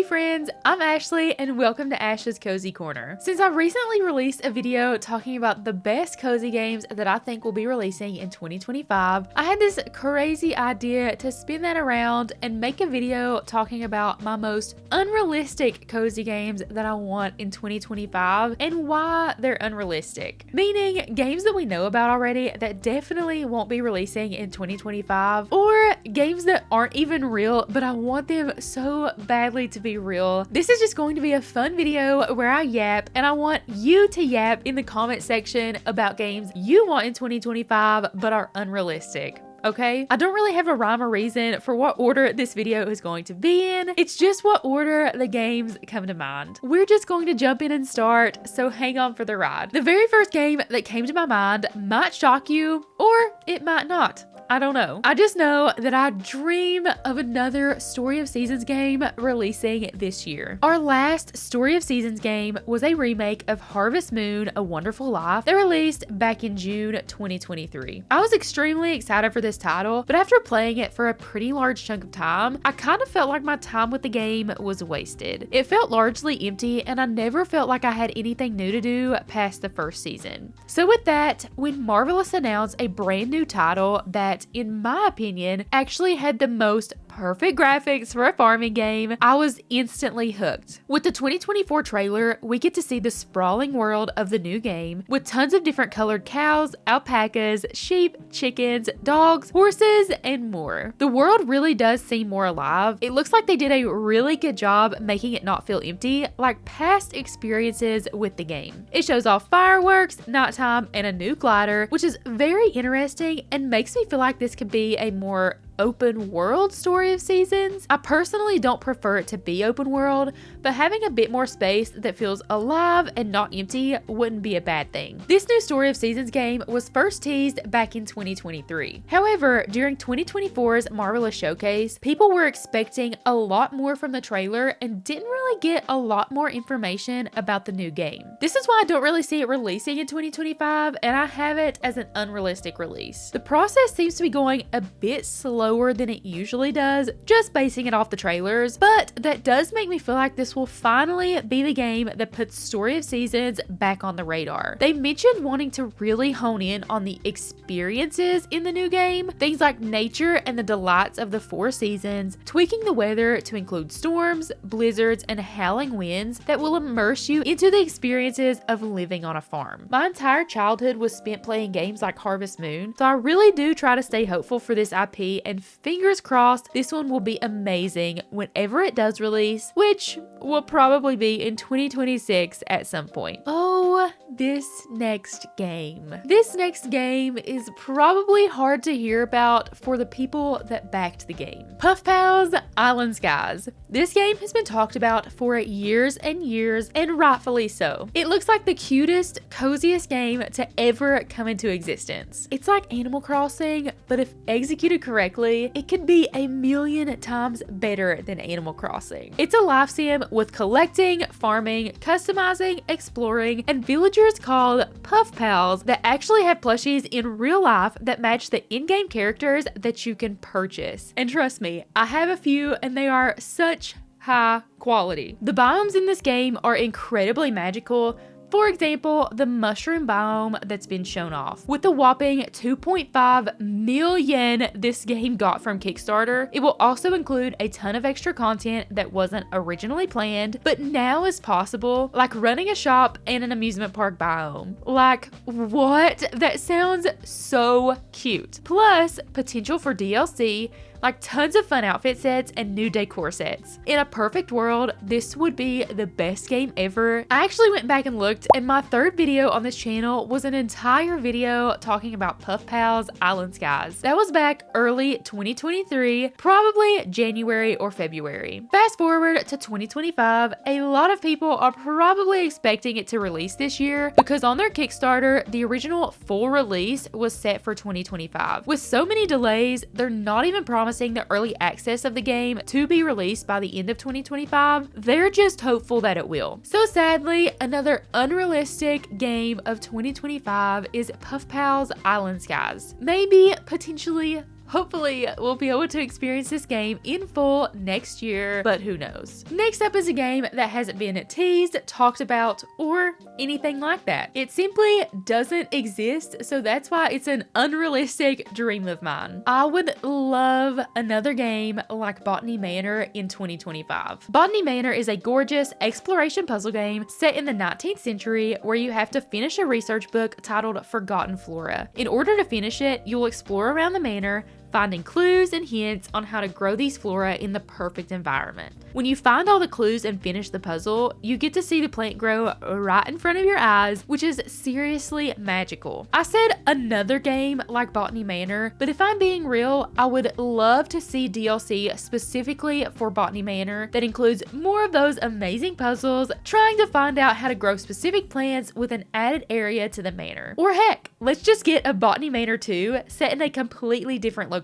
Hey friends, I'm Ashley and welcome to Ash's Cozy Corner. Since I recently released a video talking about the best cozy games that I think will be releasing in 2025, I had this crazy idea to spin that around and make a video talking about my most unrealistic cozy games that I want in 2025 and why they're unrealistic. Meaning games that we know about already that definitely won't be releasing in 2025, or games that aren't even real but I want them so badly to be real. This is just going to be a fun video where I yap, and I want you to yap in the comment section about games you want in 2025 but are unrealistic. Okay? I don't really have a rhyme or reason for what order this video is going to be in. It's just what order the games come to mind. We're just going to jump in and start, so hang on for the ride. The very first game that came to my mind might shock you, or it might not. I don't know. I just know that I dream of another Story of Seasons game releasing this year. Our last Story of Seasons game was a remake of Harvest Moon: A Wonderful Life that released back in June 2023. I was extremely excited for this title, but after playing it for a pretty large chunk of time, I kind of felt like my time with the game was wasted. It felt largely empty, and I never felt like I had anything new to do past the first season. So with that, when Marvelous announced a brand new title that, in my opinion, actually had the most perfect graphics for a farming game, I was instantly hooked. With the 2024 trailer, we get to see the sprawling world of the new game with tons of different colored cows, alpacas, sheep, chickens, dogs, horses, and more. The world really does seem more alive. It looks like they did a really good job making it not feel empty like past experiences with the game. It shows off fireworks, nighttime, and a new glider, which is very interesting and makes me feel like this could be a more open world Story of Seasons. I personally don't prefer it to be open world, but having a bit more space that feels alive and not empty wouldn't be a bad thing. This new Story of Seasons game was first teased back in 2023. However, during 2024's Marvelous Showcase, people were expecting a lot more from the trailer and didn't really get a lot more information about the new game. This is why I don't really see it releasing in 2025, and I have it as an unrealistic release. The process seems to be going a bit slower than it usually does, just basing it off the trailers, but that does make me feel like this will finally be the game that puts Story of Seasons back on the radar. They mentioned wanting to really hone in on the experiences in the new game, things like nature and the delights of the 4 seasons, tweaking the weather to include storms, blizzards, and howling winds that will immerse you into the experiences of living on a farm. My entire childhood was spent playing games like Harvest Moon, so I really do try to stay hopeful for this IP, and fingers crossed this one will be amazing whenever it does release, which will probably be in 2026 at some point. Oh, this next game. This next game is probably hard to hear about for the people that backed the game. Puffpals Island Skies. This game has been talked about for years and years, and rightfully so. It looks like the cutest, coziest game to ever come into existence. It's like Animal Crossing, but if executed correctly, it could be a million times better than Animal Crossing. It's a life sim with collecting, farming, customizing, exploring, and villagers called Puffpals that actually have plushies in real life that match the in-game characters that you can purchase. And trust me, I have a few and they are such high quality. The biomes in this game are incredibly magical. For example, the mushroom biome that's been shown off. With the whopping 2.5 million this game got from Kickstarter, it will also include a ton of extra content that wasn't originally planned, but now is possible, like running a shop and an amusement park biome. Like, what? That sounds so cute. Plus, potential for DLC, like tons of fun outfit sets and new decor sets. In a perfect world, this would be the best game ever. I actually went back and looked, and my third video on this channel was an entire video talking about Puffpals Island Skies. That was back early 2023, probably January or February. Fast forward to 2025, a lot of people are probably expecting it to release this year because on their Kickstarter, the original full release was set for 2025. With so many delays, they're not even promising the early access of the game to be released by the end of 2025. They're just hopeful that it will. So sadly, another unrealistic game of 2025 is Puffpals Island Skies. Maybe, potentially, Hopefully, we'll be able to experience this game in full next year, but who knows. Next up is a game that hasn't been teased, talked about, or anything like that. It simply doesn't exist, so that's why it's an unrealistic dream of mine. I would love another game like Botany Manor in 2025. Botany Manor is a gorgeous exploration puzzle game set in the 19th century where you have to finish a research book titled Forgotten Flora. In order to finish it, you'll explore around the manor, finding clues and hints on how to grow these flora in the perfect environment. When you find all the clues and finish the puzzle, you get to see the plant grow right in front of your eyes, which is seriously magical. I said another game like Botany Manor, but if I'm being real, I would love to see DLC specifically for Botany Manor that includes more of those amazing puzzles, trying to find out how to grow specific plants with an added area to the manor. Or heck, let's just get a Botany Manor 2 set in a completely different location.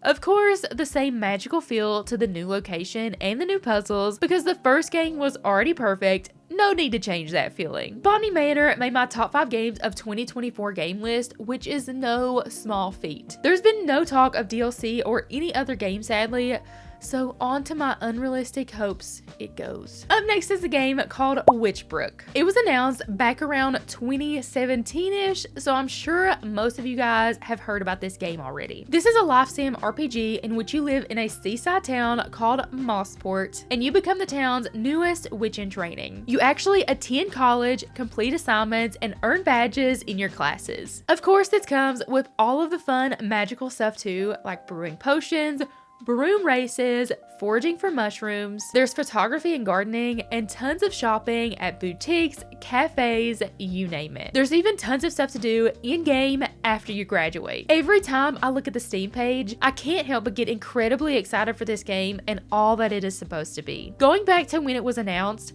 Of course, the same magical feel to the new location and the new puzzles, because the first game was already perfect. No need to change that feeling. Botany Manor made my top 5 games of 2024 game list, which is no small feat. There's been no talk of DLC or any other game, sadly, so on to my unrealistic hopes it goes. Up next is a game called Witchbrook. It was announced back around 2017-ish, so I'm sure most of you guys have heard about this game already. This is a life sim RPG in which you live in a seaside town called Mossport, and you become the town's newest witch in training. You actually attend college, complete assignments, and earn badges in your classes. Of course, this comes with all of the fun magical stuff too, like brewing potions, broom races, foraging for mushrooms. There's photography and gardening, and tons of shopping at boutiques, cafes, you name it. There's even tons of stuff to do in-game after you graduate. Every time I look at the Steam page, I can't help but get incredibly excited for this game and all that it is supposed to be. Going back to when it was announced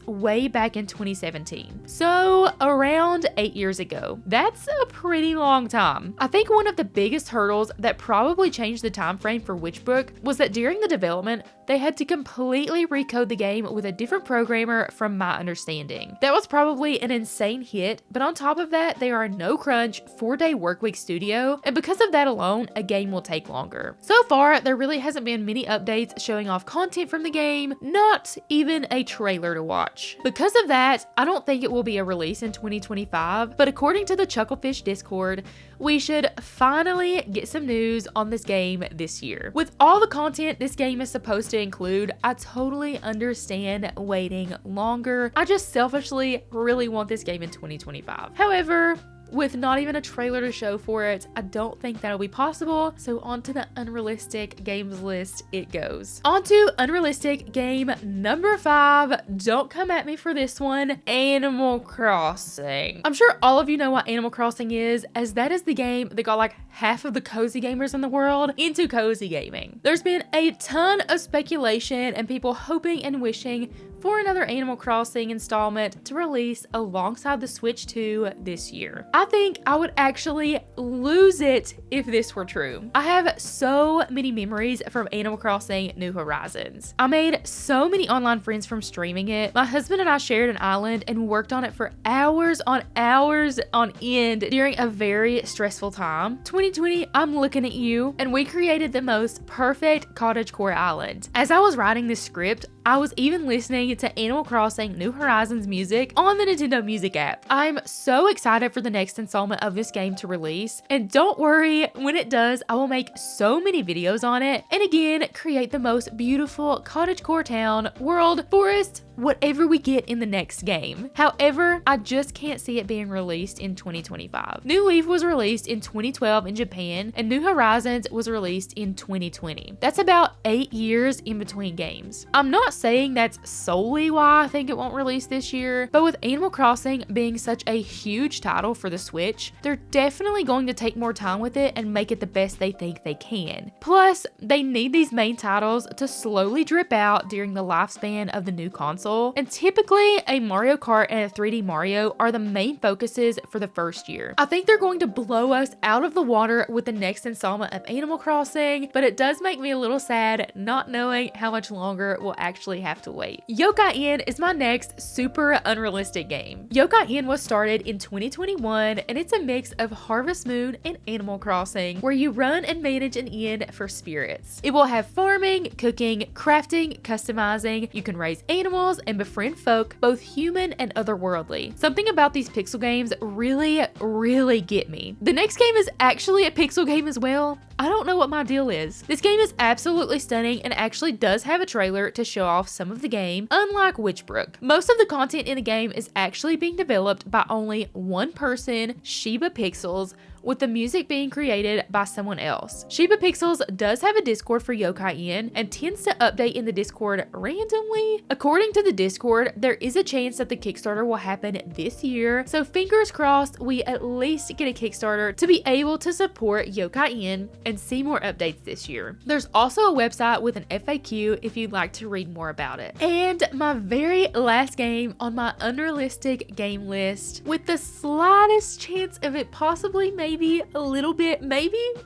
way back in 2017. So around 8 years ago. That's a pretty long time. I think one of the biggest hurdles that probably changed the time frame for Witchbrook was that during the development, they had to completely recode the game with a different programmer from my understanding. That was probably an insane hit, but on top of that, they are a no crunch 4-day workweek studio, and because of that alone, a game will take longer. So far, there really hasn't been many updates showing off content from the game, not even a trailer to watch. Because of that, I don't think it will be a release in 2025, but according to the Chucklefish Discord, we should finally get some news on this game this year. With all the content this game is supposed to include, I totally understand waiting longer. I just selfishly really want this game in 2025. However, with not even a trailer to show for it, I don't think that'll be possible, so on to the unrealistic games list it goes. On to unrealistic game number 5. Don't come at me for this one. Animal Crossing. I'm sure all of you know what Animal Crossing is, as that is the game that got like half of the cozy gamers in the world into cozy gaming. There's been a ton of speculation and people hoping and wishing for another Animal Crossing installment to release alongside the Switch 2 this year. I think I would actually lose it if this were true. I have so many memories from Animal Crossing New Horizons. I made so many online friends from streaming it. My husband and I shared an island and worked on it for hours on end during a very stressful time. 2020, I'm looking at you, and we created the most perfect cottagecore island. As I was writing this script, I was even listening to Animal Crossing New Horizons music on the Nintendo Music app. I'm so excited for the next installment of this game to release, and don't worry, when it does, I will make so many videos on it, and again, create the most beautiful cottagecore town, world, forest, whatever we get in the next game. However, I just can't see it being released in 2025. New Leaf was released in 2012 in Japan, and New Horizons was released in 2020. That's about 8 years in between games. I'm not saying that's solely why I think it won't release this year, but with Animal Crossing being such a huge title for the Switch, they're definitely going to take more time with it and make it the best they think they can. Plus, they need these main titles to slowly drip out during the lifespan of the new console, console, and typically a Mario Kart and a 3D Mario are the main focuses for the first year. I think they're going to blow us out of the water with the next installment of Animal Crossing, but it does make me a little sad not knowing how much longer we'll actually have to wait. Yokai Inn is my next super unrealistic game. Yokai Inn was started in 2021, and it's a mix of Harvest Moon and Animal Crossing, where you run and manage an inn for spirits. It will have farming, cooking, crafting, customizing. You can raise animals and befriend folk, both human and otherworldly. Something about these pixel games really get me. The next game is actually a pixel game as well. I don't know what my deal is. This game is absolutely stunning and actually does have a trailer to show off some of the game, unlike Witchbrook. Most of the content in the game is actually being developed by only one person, Shiba Pixels, with the music being created by someone else. Shiba Pixels does have a Discord for Yokai Inn and tends to update in the Discord randomly. According to the Discord, there is a chance that the Kickstarter will happen this year, so fingers crossed we at least get a Kickstarter to be able to support Yokai Inn and see more updates this year. There's also a website with an FAQ if you'd like to read more about it. And my very last game on my unrealistic game list, with the slightest chance of it possibly maybe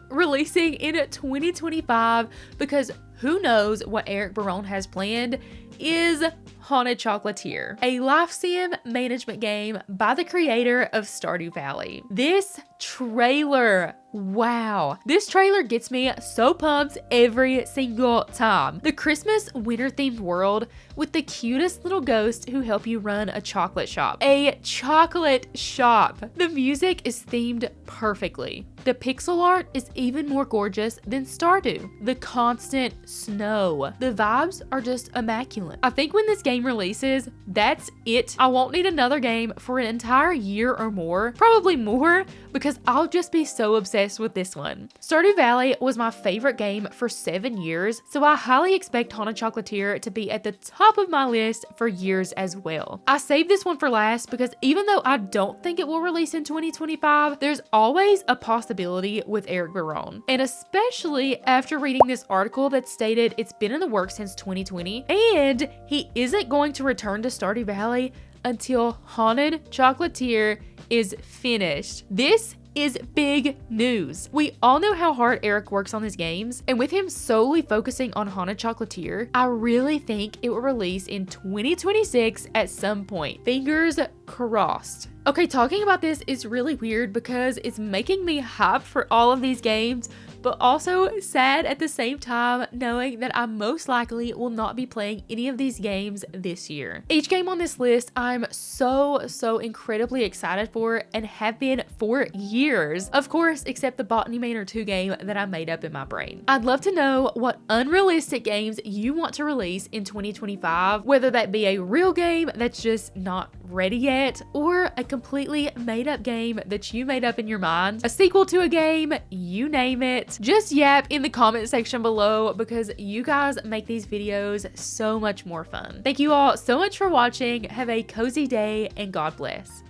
releasing in 2025, because who knows what Eric Barone has planned, is Haunted Chocolatier, a life sim management game by the creator of Stardew Valley. This trailer, wow. This trailer gets me so pumped every single time. The Christmas winter themed world with the cutest little ghosts who help you run a chocolate shop. A chocolate shop. The music is themed perfectly. The pixel art is even more gorgeous than Stardew. The constant snow. The vibes are just immaculate. I think when this game releases, that's it. I won't need another game for an entire year or more, probably more, because I'll just be so obsessed with this one. Stardew Valley was my favorite game for 7 years, so I highly expect Haunted Chocolatier to be at the top of my list for years as well. I saved this one for last because even though I don't think it will release in 2025, there's always a possibility with Eric Barone. And especially after reading this article that stated it's been in the works since 2020, and he isn't going to return to Stardew Valley until Haunted Chocolatier is finished. This is big news. We all know how hard Eric works on his games, and with him solely focusing on Haunted Chocolatier, I really think it will release in 2026 at some point. Fingers crossed. Okay, talking about this is really weird because it's making me hyped for all of these games, but also sad at the same time knowing that I most likely will not be playing any of these games this year. Each game on this list I'm so incredibly excited for and have been for years. Of course, except the Botany Manor 2 game that I made up in my brain. I'd love to know what unrealistic games you want to release in 2025, whether that be a real game that's just not ready yet, or a completely made up game that you made up in your mind, a sequel to a game, you name it. Just yap in the comment section below because you guys make these videos so much more fun. Thank you all so much for watching. Have a cozy day and God bless.